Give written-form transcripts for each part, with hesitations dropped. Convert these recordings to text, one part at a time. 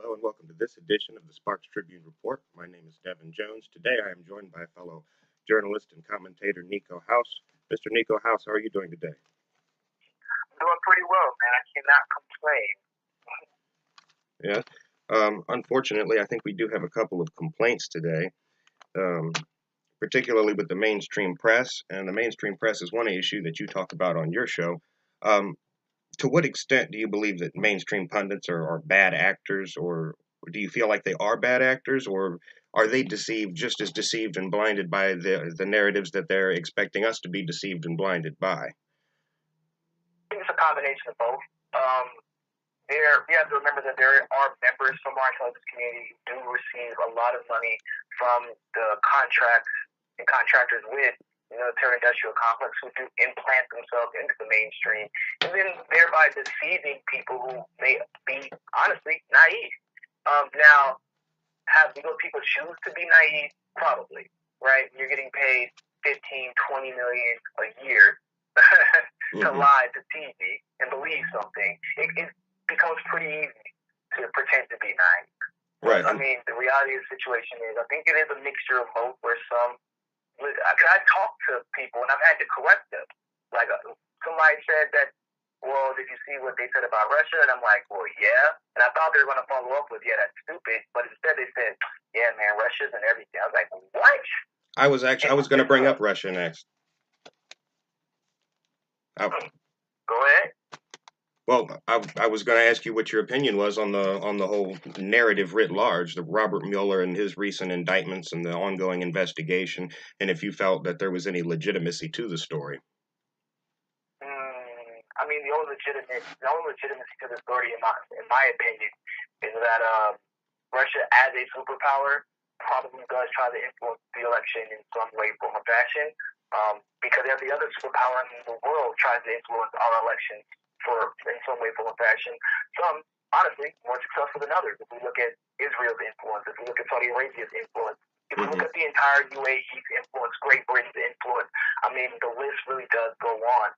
Hello and welcome to this edition of the Sparx Tribune Report. My name is Devin Jones. Today I am joined by fellow journalist and commentator Niko House. Mr. Niko House, how are you doing today? I'm doing pretty well, man. I cannot Yeah. complain. Unfortunately, I think we do have a couple of complaints today, particularly with the mainstream press. And the mainstream press is one issue that you talk about on your show. To what extent do you believe that mainstream pundits are bad actors, or do you feel like they are bad actors, or are they deceived, just as deceived and blinded by the narratives that they're expecting us to be deceived and blinded by? I think it's a combination of both. We have to remember that there are members from our intelligence community who do receive a lot of money from the contracts and contractors with the military-industrial complex who do implant themselves into the mainstream, and then thereby deceiving people who may be, honestly, naive. Now, do people choose to be naive? Probably, right? You're getting paid $15, $20 million a year to lie to TV and believe something. It becomes pretty easy to pretend to be naive. Right. I mean, the reality of the situation is, I think it is a mixture of both, where I talk to people and I've had to correct them. Like somebody said that, well, did you see what they said about Russia? And I'm like, well, yeah. And I thought they were going to follow up with, yeah, that's stupid. But instead they said, yeah, man, Russia's and everything. I was like, what? I was going to bring up Russia next. Go ahead. Well, I was going to ask you what your opinion was on the whole narrative writ large, the Robert Mueller and his recent indictments and the ongoing investigation, and if you felt that there was any legitimacy to the story. I mean, the only legitimacy to the story, in my opinion, is that Russia, as a superpower, probably does try to influence the election in some way, form, or fashion, because every other superpower in the world tries to influence our elections in some way, form, or fashion. Some, honestly, more successful than others. If we look at Israel's influence, if we look at Saudi Arabia's influence, if we look at the entire UAE's influence, Great Britain's influence, I mean, the list really does go on.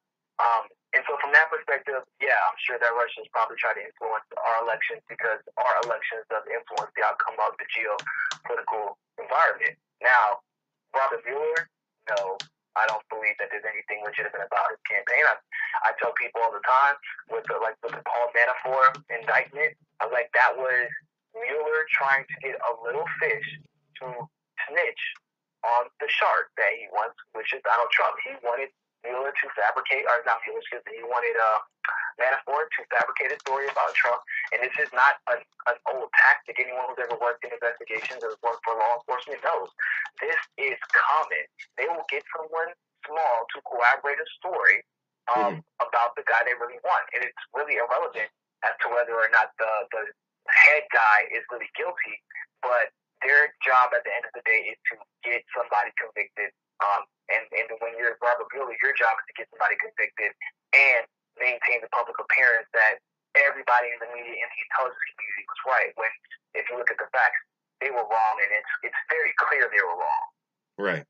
And so from that perspective, yeah, I'm sure that Russians probably try to influence our elections, because our elections does influence the outcome of the geopolitical environment. Now, Robert Mueller, no, I don't believe that there's anything legitimate about his campaign. I tell people all the time with the Paul Manafort indictment, I was like, that was Mueller trying to get a little fish to snitch on the shark that he wants, which is Donald Trump. He wanted Mueller to fabricate, or not Mueller, excuse me, he wanted Manafort to fabricate a story about Trump. And this is not an old tactic. Anyone who's ever worked in investigations or worked for law enforcement knows this is common. They will get someone small to corroborate a story about the guy they really want. And it's really irrelevant as to whether or not the head guy is really guilty, but their job at the end of the day is to get somebody convicted. And when you're Robert Mueller, your job is to get somebody convicted and maintain the public appearance that everybody in the media and the intelligence community was right. When, if you look at the facts, they were wrong, and it's very clear they were wrong. Right.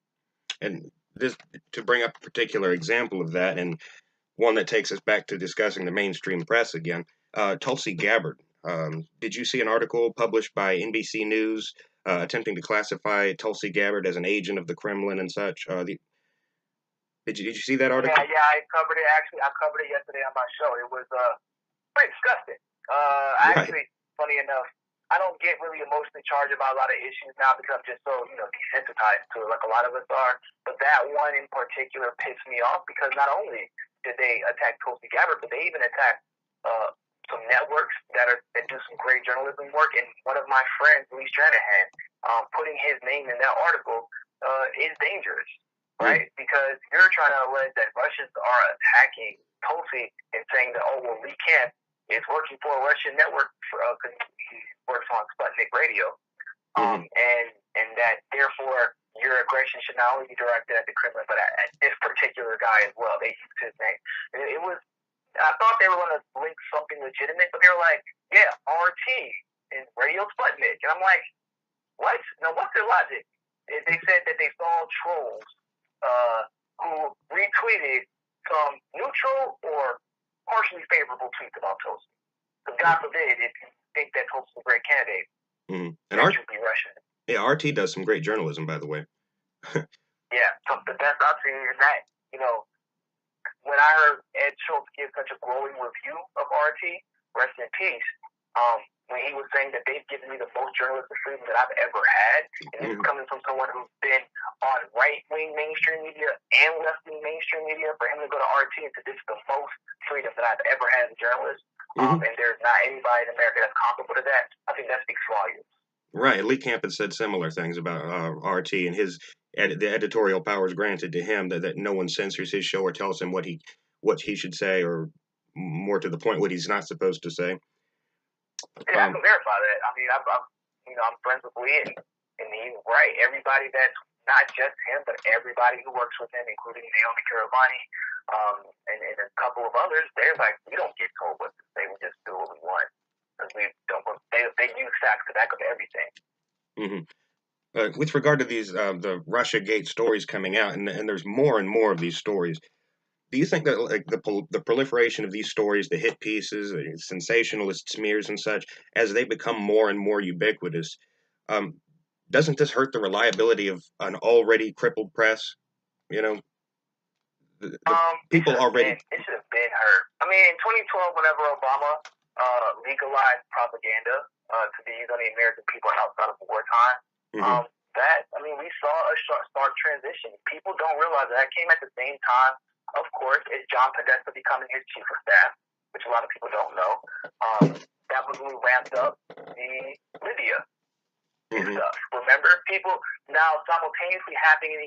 And this, to bring up a particular example of that, and one that takes us back to discussing the mainstream press again, Tulsi Gabbard. Did you see an article published by NBC News attempting to classify Tulsi Gabbard as an agent of the Kremlin and such? Did you see that article? Yeah, I covered it. Actually, I covered it yesterday on my show. It was pretty disgusting. Actually, funny enough, I don't get really emotionally charged about a lot of issues now because I'm just so desensitized to it, like a lot of us are. But that one in particular pissed me off because not only did they attack Tulsi Gabbard, but they even attacked some networks that do some great journalism work. And one of my friends, Lee Stranahan, putting his name in that article is dangerous, right? Because you're trying to allege that Russians are attacking Tulsi and saying that, oh, well, Lee Camp is working for a Russian network because he works on Sputnik Radio, and that therefore your aggression should not only be directed at the Kremlin, but at this particular guy as well. They used his name. And it was. I thought they were going to link something legitimate, but they were like, yeah, RT and Radio Sputnik. And I'm like, what? Now, what's their logic? They said that they saw trolls who retweeted some neutral or partially favorable tweets about Tulsi. Because God forbid, if you think that Tulsi's a great candidate. And RT does some great journalism, by the way. Yeah, so the best I've seen in that, when I heard Ed Schultz give such a glowing review of RT, rest in peace, when he was saying that they've given me the most journalistic freedom that I've ever had, and this is coming from someone who's been on right-wing mainstream media and left-wing mainstream media, for him to go to RT and say this is the most freedom that I've ever had as a journalist, and there's not anybody in America that's comparable to that, I think that speaks volumes. Right. Lee Camp had said similar things about RT and the editorial powers granted to him, that no one censors his show or tells him what he should say, or more to the point, what he's not supposed to say. Yeah, I can verify that. I mean, I'm friends with Lee, and he's right. Everybody that's not just him, but everybody who works with him, including Naomi Karavani, and a couple of others, they're like, we don't get told what to say. We just do what we want. Because we don't. They use facts to back up everything. With regard to these the Russiagate stories coming out, and there's more and more of these stories. Do you think that like the proliferation of these stories, the hit pieces, the sensationalist smears and such, as they become more and more ubiquitous, doesn't this hurt the reliability of an already crippled press? People already. It should have been hurt. I mean, in 2012, whenever Obama legalized propaganda to be used on the American people outside of wartime, we saw a stark transition. People don't realize that came at the same time, of course, as John Podesta becoming his chief of staff, which a lot of people don't know. That was when we ramped up the Libya stuff. Remember, people now simultaneously happening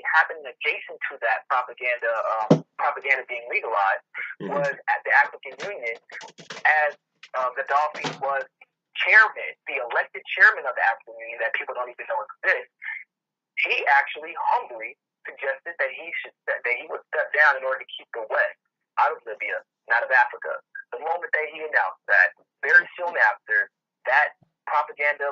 adjacent to that propaganda being legalized was at the African Union, as Gaddafi was chairman, the elected chairman of the African Union that people don't even know exists. He actually humbly suggested that he would step down in order to keep the West out of Libya, not of Africa. The moment that he announced that, very soon after that propaganda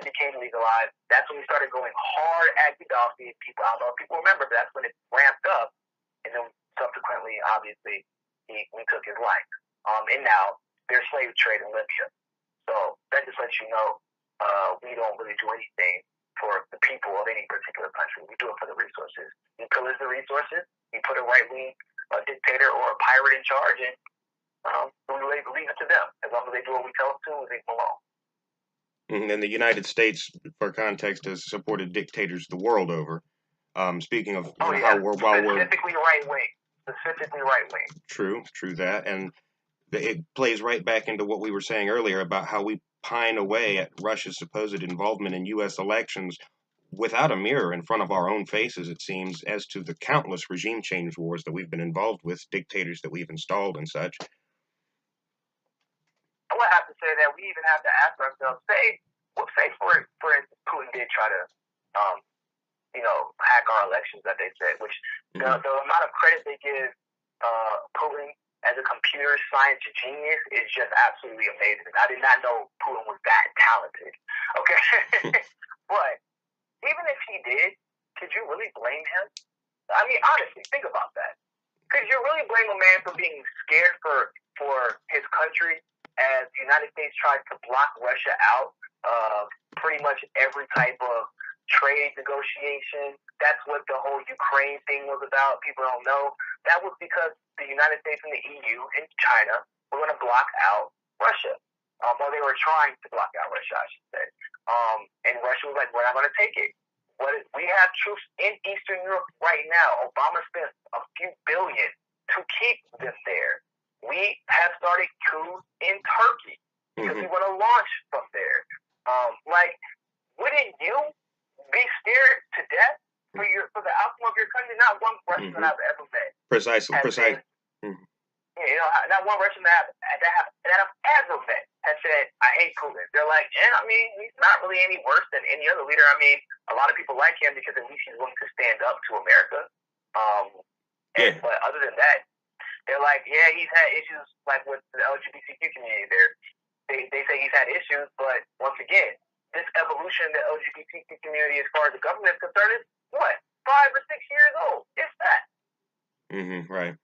became legalized, that's when we started going hard at Gaddafi. I don't know if people remember, but that's when it ramped up, and then subsequently, obviously, we took his life. And now there's slave trade in Libya. So that just lets you know we don't really do anything for the people of any particular country. We do it for the resources. You pillage the resources, you put a right-wing dictator or a pirate in charge, and we leave it to them. As long as they do what we tell them to, we leave them alone. And the United States, for context, has supported dictators the world over. Speaking of specifically right-wing. True that. And it plays right back into what we were saying earlier about how we pine away at Russia's supposed involvement in U.S. elections without a mirror in front of our own faces, it seems, as to the countless regime change wars that we've been involved with, dictators that we've installed and such. I would have to say that we even have to ask ourselves, say for instance, Putin did try to, hack our elections, that they said, which the amount of credit they give Putin as a computer science genius is just absolutely amazing. I did not know Putin was that talented. Okay? But even if he did, could you really blame him? I mean, honestly, think about that. Could you really blame a man for being scared for his country as the United States tries to block Russia out of pretty much every type of trade negotiation? That's what the whole Ukraine thing was about. People don't know. That was because the United States and the EU and China were going to block out Russia. Or they were trying to block out Russia, I should say. And Russia was like, we're not going to take it. We have troops in Eastern Europe right now. Obama spent a few billion to keep them there. We have started coups in Turkey because we want to launch from there. Wouldn't you be scared to death for the outcome of your country? Not one Russian that I've ever met. Precisely. Not one Russian that I've ever met has said, I hate Putin. They're like, he's not really any worse than any other leader. I mean, a lot of people like him because at least he's willing to stand up to America. But other than that, they're like, yeah, he's had issues like with the LGBTQ community there. They say he's had issues, but once again, this evolution in the LGBTQ community as far as the government is concerned is what? 5 or 6 years old. It's that. Right.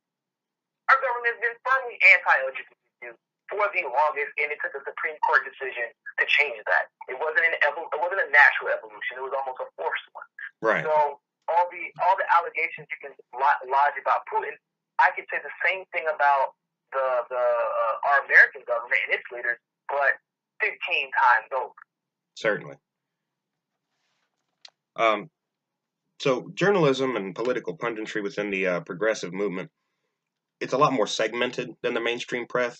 Our government has been firmly anti-LGBTQ for for the longest, and it took a Supreme Court decision to change that. It wasn't a natural evolution. It was almost a forced one. Right. So all the allegations you can lodge about Putin, I could say the same thing about our American government and its leaders, but 15 times over. Certainly. So journalism and political punditry within the progressive movement, it's a lot more segmented than the mainstream press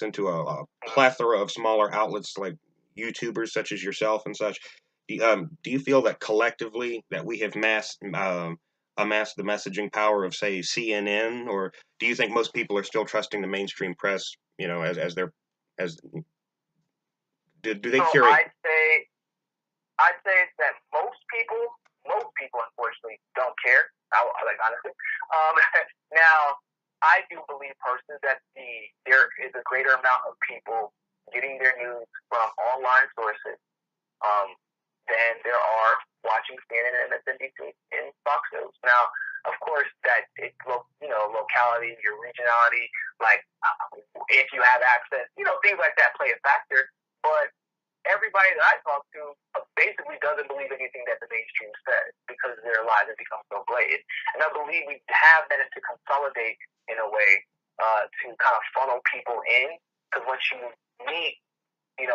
into a plethora of smaller outlets like YouTubers such as yourself and such. Do you feel that collectively that we have amassed the messaging power of, say, CNN, or do you think most people are still trusting the mainstream press, as do they curate? I'd say that most people unfortunately don't care. Honestly. Now, I do believe personally that there is a greater amount of people getting their news from online sources than there are watching CNN and MSNBC and Fox News. Now, of course, that it's locality, your regionality, like if you have access, things like that play a factor. But everybody that I talk to basically doesn't believe anything that the mainstream says because their lives have become so blatant. And I believe we have managed to consolidate in a way to kind of funnel people in. Because once you meet, me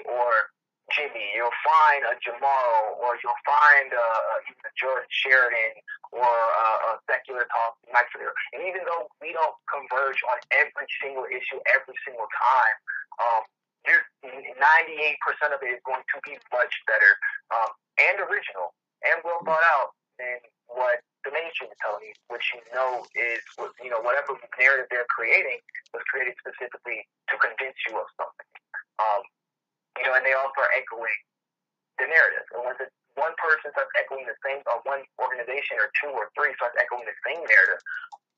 or Jimmy, you'll find a Jamal, or you'll find even a George Sheridan, or a Secular Talk, and even though we don't converge on every single issue every single time, 98% of it is going to be much better and original and well thought out than what the mainstream is telling you, which is whatever narrative they're creating was created specifically to convince you of something. And they also are echoing the narrative. And when one person starts echoing the same, or one organization or two or three starts echoing the same narrative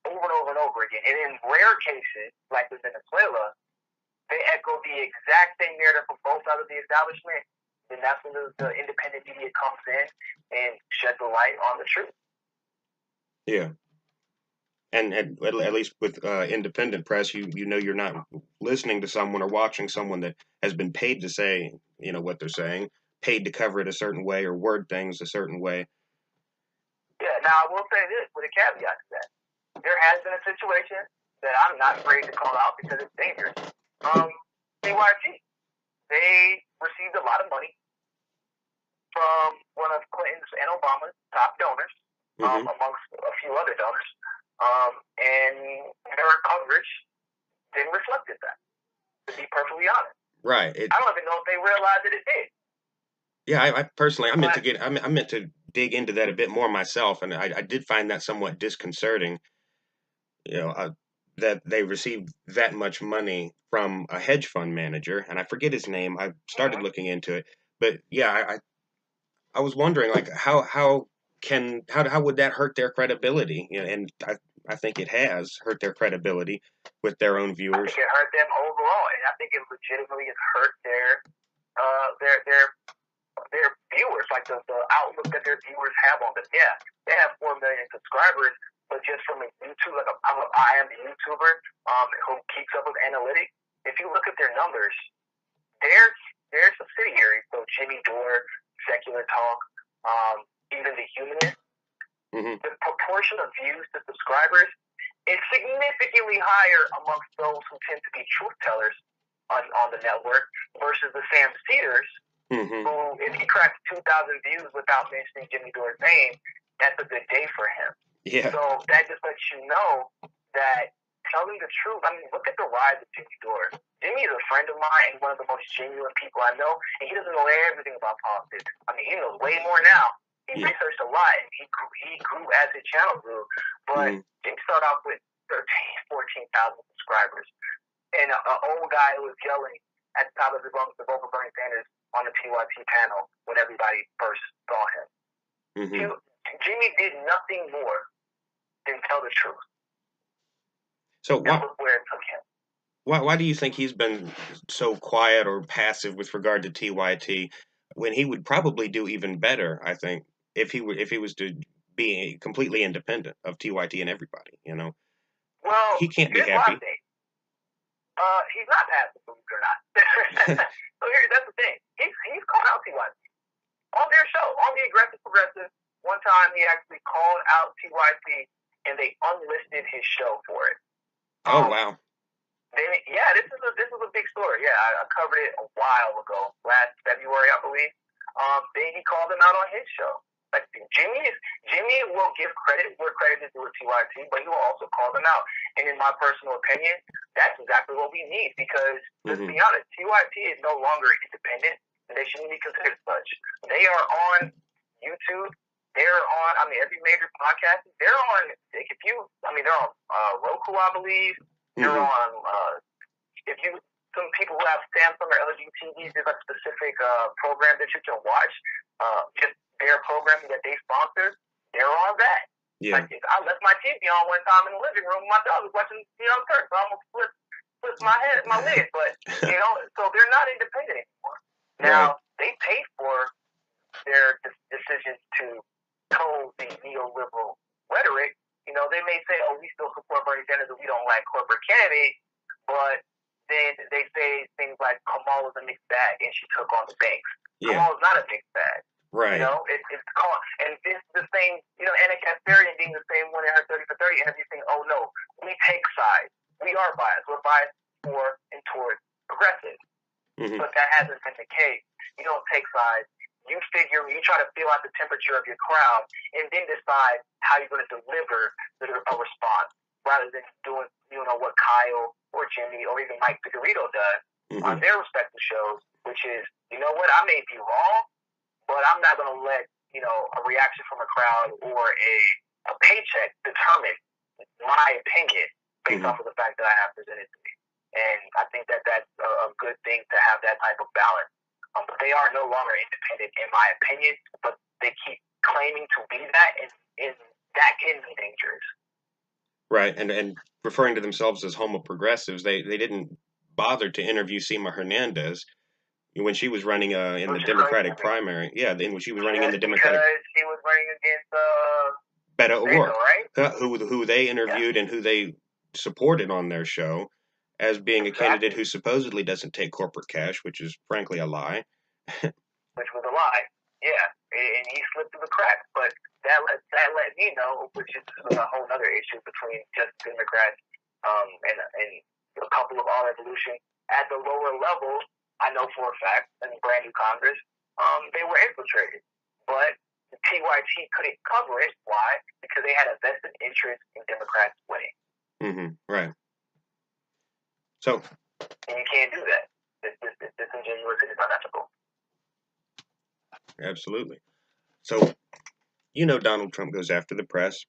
over and over and over again, and in rare cases, like with Venezuela, they echo the exact same narrative from both sides of the establishment, then that's when the independent media comes in and sheds the light on the truth. Yeah. And at least with independent press, you're not listening to someone or watching someone that has been paid to say, what they're saying, paid to cover it a certain way or word things a certain way. Yeah, now I will say this with a caveat to that. There has been a situation that I'm not afraid to call out because it's dangerous. CYT, they received a lot of money from one of Clinton's and Obama's top donors, amongst a few other donors, and their coverage didn't reflect that, to be perfectly honest. Right. I don't even know if they realized that it did. Yeah, I personally, I meant to dig into that a bit more myself, and I did find that somewhat disconcerting, that they received that much money from a hedge fund manager, and I forget his name. I started looking into it, but yeah, I was wondering, like, how would that hurt their credibility? And I think it has hurt their credibility with their own viewers. I think it hurt them overall, and I think it legitimately has hurt their viewers, like the outlook that their viewers have on them. Yeah, they have 4 million subscribers, but just from a YouTube, I am a YouTuber who keeps up with analytics. If you look at their numbers, their subsidiaries, so Jimmy Dore, Secular Talk, even The Humanist, the proportion of views to subscribers is significantly higher amongst those who tend to be truth tellers on the network versus the Sam Cedars, who, if he cracks 2,000 views without mentioning Jimmy Dore's name, that's a good day for him. Yeah. So that just lets you know that telling the truth, look at the rise of Jimmy Dore. Jimmy is a friend of mine and one of the most genuine people I know, and he doesn't know everything about politics. He knows way more now. He researched a lot, and he grew as his channel grew. But Jimmy started off with 14,000 subscribers. And an old guy who was yelling at the top of his lungs to vote for Bernie Sanders on the TYT panel when everybody first saw him. Jimmy did nothing more than tell the truth. So that was where it took him. Why do you think he's been so quiet or passive with regard to TYT when he would probably do even better, I think, if he was to be completely independent of TYT and everybody, Well, he can't be happy. He's not passive, believe it or not. So that's the thing. He's called out TYT on their show, on the Aggressive Progressive. One time he actually called out TYT, and they unlisted his show for it. Oh wow. Then, this is a big story. Yeah, I covered it a while ago, last February, I believe. Then he called him out on his show. Like Jimmy will give credit where credit is due to TYT, but he will also call them out. And in my personal opinion, that's exactly what we need because, let's be honest, TYT is no longer independent, and they shouldn't be considered such. They are on YouTube. They're on, every major podcast. They're on, they're on Roku, I believe. They're on, some people who have Samsung or LG TVs, there's a specific program that you can watch. Just their programming that they sponsor, they're on that. Yeah. Like, I left my TV on one time in the living room. My dog was watching the Young Turks. I almost flipped my lid. But, so they're not independent anymore. Now, they pay for their decisions to toe the neoliberal rhetoric. They may say, oh, we still support Bernie Sanders and we don't like corporate candidates, but then they say things like Kamala's a mixed bag and she took on the banks. Yeah. Kamala's not a mixed bag. Right. It's called, and it's the same, Anna Kasparian being the same one in her 30 for 30 interview saying, oh no, we take sides. We are biased. We're biased for and towards progressives. But that hasn't been the case. You don't take sides. You try to feel out the temperature of your crowd and then decide how you're going to deliver a response rather than doing, what Kyle or Jimmy or even Mike Figueredo does on their respective shows, which is, I may be wrong, but I'm not going to let, a reaction from a crowd or a paycheck determine my opinion based off of the fact that I have presented to me. And I think that that's a good thing to have that type of balance. But they are no longer independent, in my opinion, but they keep claiming to be that, and that can be dangerous. Right, and referring to themselves as homo progressives, they didn't bother to interview Sima Hernandez when she was running in the Democratic primary. Yeah, when she was running in the Democratic. Because she was running against Beto O'Rourke, right? Who they interviewed and who they supported on their show as being a candidate who supposedly doesn't take corporate cash, which is frankly a lie. Which was a lie, yeah, and he slipped through the cracks. But that let me know, which is a whole other issue between just Democrats and a couple of All Revolution at the lower level. I know for a fact, in the brand new Congress, they were infiltrated. But the TYT couldn't cover it. Why? Because they had a vested interest in Democrats winning. Right. So. And you can't do that. It's disingenuous and it's unethical. Absolutely. So, Donald Trump goes after the press,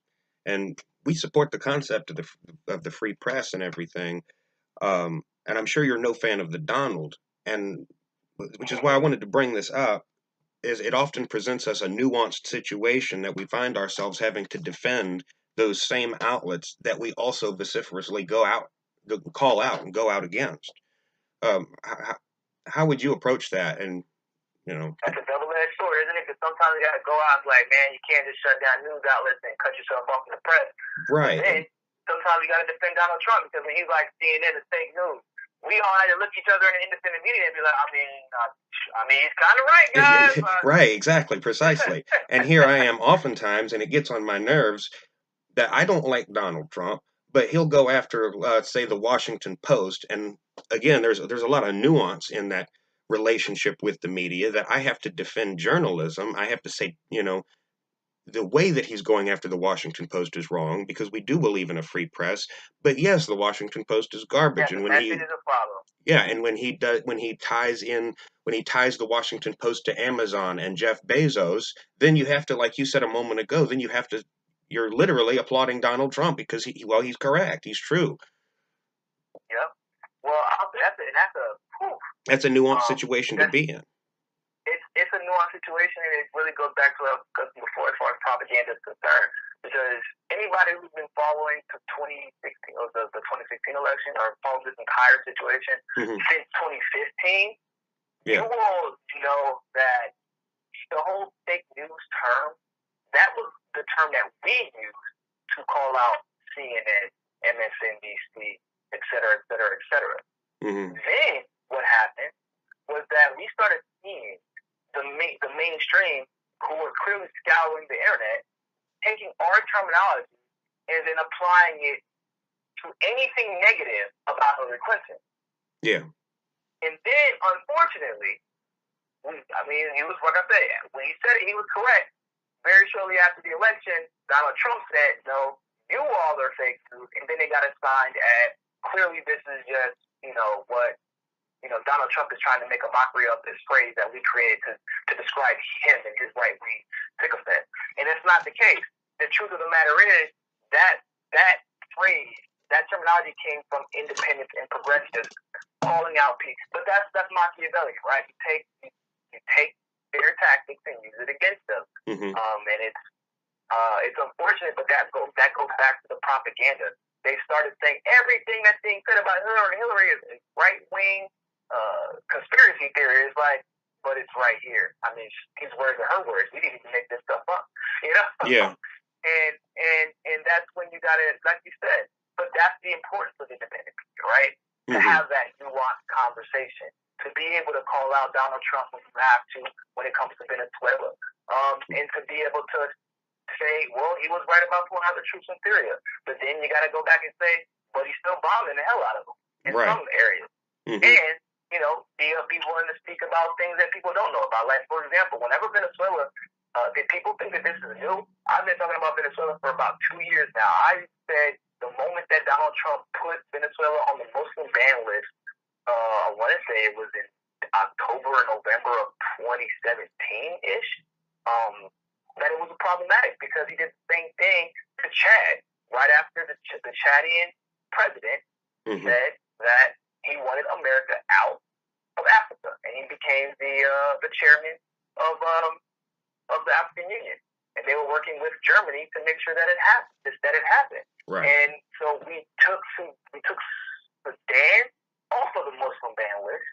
and we support the concept of the free press and everything. And I'm sure you're no fan of the Donald, and which is why I wanted to bring this up. Is it often presents us a nuanced situation that we find ourselves having to defend those same outlets that we also vociferously call out and go out against. How would you approach that? And that's a double-edged sword, isn't it? Because sometimes you got to go out and be like, man, you can't just shut down news outlets and cut yourself off from the press. Right. But then sometimes you got to defend Donald Trump because when he's like CNN is fake news, we all had to look each other in the independent media and be like, he's kind of right, guys. Right, exactly, precisely. And here I am oftentimes, and it gets on my nerves that I don't like Donald Trump, but he'll go after, say, the Washington Post. And again, there's a lot of nuance in that relationship with the media that I have to defend journalism. I have to say, the way that he's going after the Washington Post is wrong because we do believe in a free press. But yes, the Washington Post is garbage. Yeah, and when is a problem. Yeah, and when he ties the Washington Post to Amazon and Jeff Bezos, then you have to, like you said a moment ago, you're literally applauding Donald Trump because he's correct. He's true. Yep. Well, that's a nuanced situation to be in. It's a nuanced situation, and it really goes back to what I was discussing before as far as propaganda is concerned. Because anybody who's been following the 2016 election or followed this entire situation since 2015, you will know that the whole fake news term, that was the term that we used to call out CNN, MSNBC, et cetera, et cetera, et cetera. Mm-hmm. Then what happened was that we started seeing the mainstream, who were clearly scouring the internet, taking our terminology and then applying it to anything negative about Hillary Clinton. Yeah. And then, unfortunately, he was, like I said, when he said it, he was correct. Very shortly after the election, Donald Trump said, no, you all are fake news. And then they got assigned as, clearly this is just, what, Donald Trump is trying to make a mockery of this phrase that we created to describe him and his right-wing sycophant. And it's not the case. The truth of the matter is that phrase, that terminology came from independents and progressives calling out people. But that's Machiavellian, right? You take their tactics and use it against them. Mm-hmm. And it's unfortunate, but that goes back to the propaganda. They started saying everything that's being said about Hillary is right-wing conspiracy theory. It's like, but it's right here. I mean, his words are her words. We didn't even make this stuff up, Yeah. And that's when you got to, like you said, but that's the importance of independent media, right? Mm-hmm. To have that nuanced conversation, to be able to call out Donald Trump when you have to, when it comes to Venezuela, and to be able to say, well, he was right about pulling out the troops in Syria, but then you got to go back and say, but he's still bombing the hell out of them in some areas. Mm-hmm. And, be willing to speak about things that people don't know about. Like, for example, whenever Venezuela, if people think that this is new, I've been talking about Venezuela for about 2 years now. I said the moment that Donald Trump put Venezuela on the Muslim ban list, I want to say it was in October or November of 2017-ish, that it was problematic because he did the same thing to Chad. Right after the Chadian president said that he wanted America out of Africa, and he became the chairman of the African Union, and they were working with Germany to make sure that it happened. Right. And so we took Sudan off of the Muslim ban list,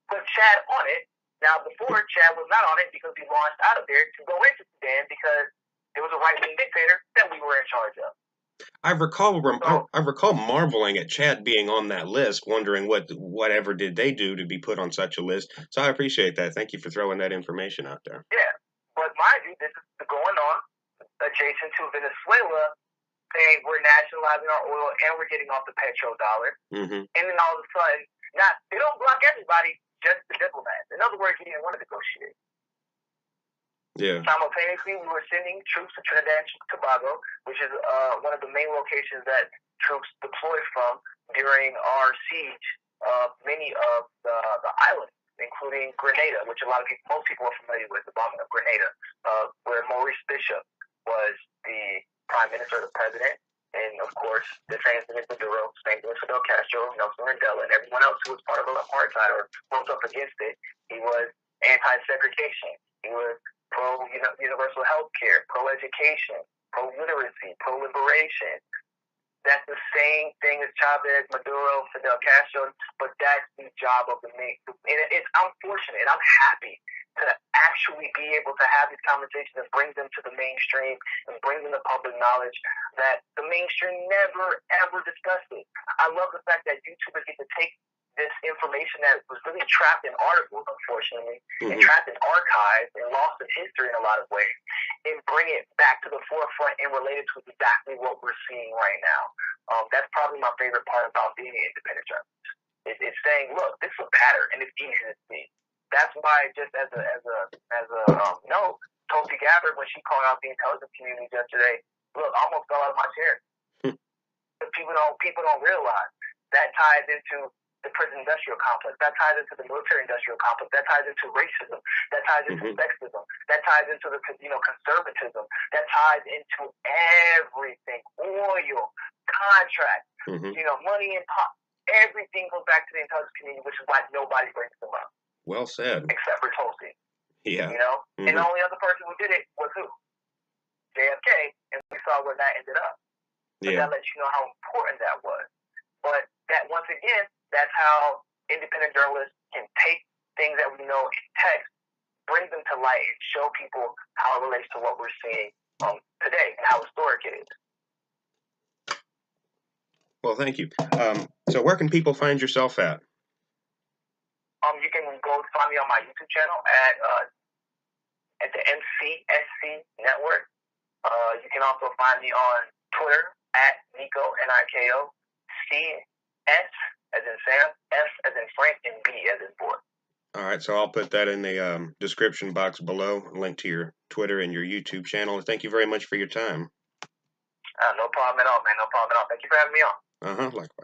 put Chad on it. Now, before, Chad was not on it because we launched out of there to go into Sudan because there was a right-wing dictator that we were in charge of. I recall marveling at Chad being on that list, wondering whatever did they do to be put on such a list. So I appreciate that. Thank you for throwing that information out there. Yeah, but mind you, this is going on adjacent to Venezuela, saying we're nationalizing our oil and we're getting off the petrodollar. Mm-hmm. And then all of a sudden, they don't block everybody, just the diplomats. In other words, you didn't want to negotiate. Yeah. Simultaneously, we were sending troops to Trinidad and Tobago, which is one of the main locations that troops deployed from during our siege of many of the islands, including Grenada, which most people are familiar with, the bombing of Grenada, where Maurice Bishop was the prime minister, the president, and of course, the transmitted Maduro, same thing with Fidel Castro, Nelson Mandela, and everyone else who was part of apartheid or rose up against it. He was anti-segregation. He was pro-universal health care, pro-education, pro-literacy, pro-liberation. That's the same thing as Chavez, Maduro, Fidel Castro, but that's the job of the main. And I'm fortunate, and I'm happy to actually be able to have these conversations and bring them to the mainstream and bring them to public knowledge that the mainstream never, ever discussed it. I love the fact that YouTubers get to take this information that was really trapped in articles, unfortunately, and trapped in archives and lost in history in a lot of ways, and bring it back to the forefront and relate it to exactly what we're seeing right now. That's probably my favorite part about being an independent journalist. It's saying, look, this is a pattern, and it's easy to see. That's why, just as a note, Tulsi Gabbard, when she called out the intelligence community yesterday, look, I almost fell out of my chair. People don't realize that ties into the prison industrial complex, that ties into the military industrial complex, that ties into racism, that ties into sexism, that ties into the conservatism, that ties into everything, oil, contracts, money and pop. Everything goes back to the intelligence community, which is why nobody brings them up. Well said. Except for Tulsi. Yeah. And the only other person who did it was who? JFK, and we saw where that ended up. But that lets you know how important that was. But that, once again, that's how independent journalists can take things that we know in text, bring them to light, and show people how it relates to what we're seeing today and how historic it is. Well, thank you. So where can people find yourself at? You can go find me on my YouTube channel at the MCSC Network. You can also find me on Twitter at Niko, Niko, CS as in Sam, F as in Frank, and B as in boy. All right, so I'll put that in the description box below, a link to your Twitter and your YouTube channel. Thank you very much for your time. No problem at all, man. No problem at all. Thank you for having me on. Likewise.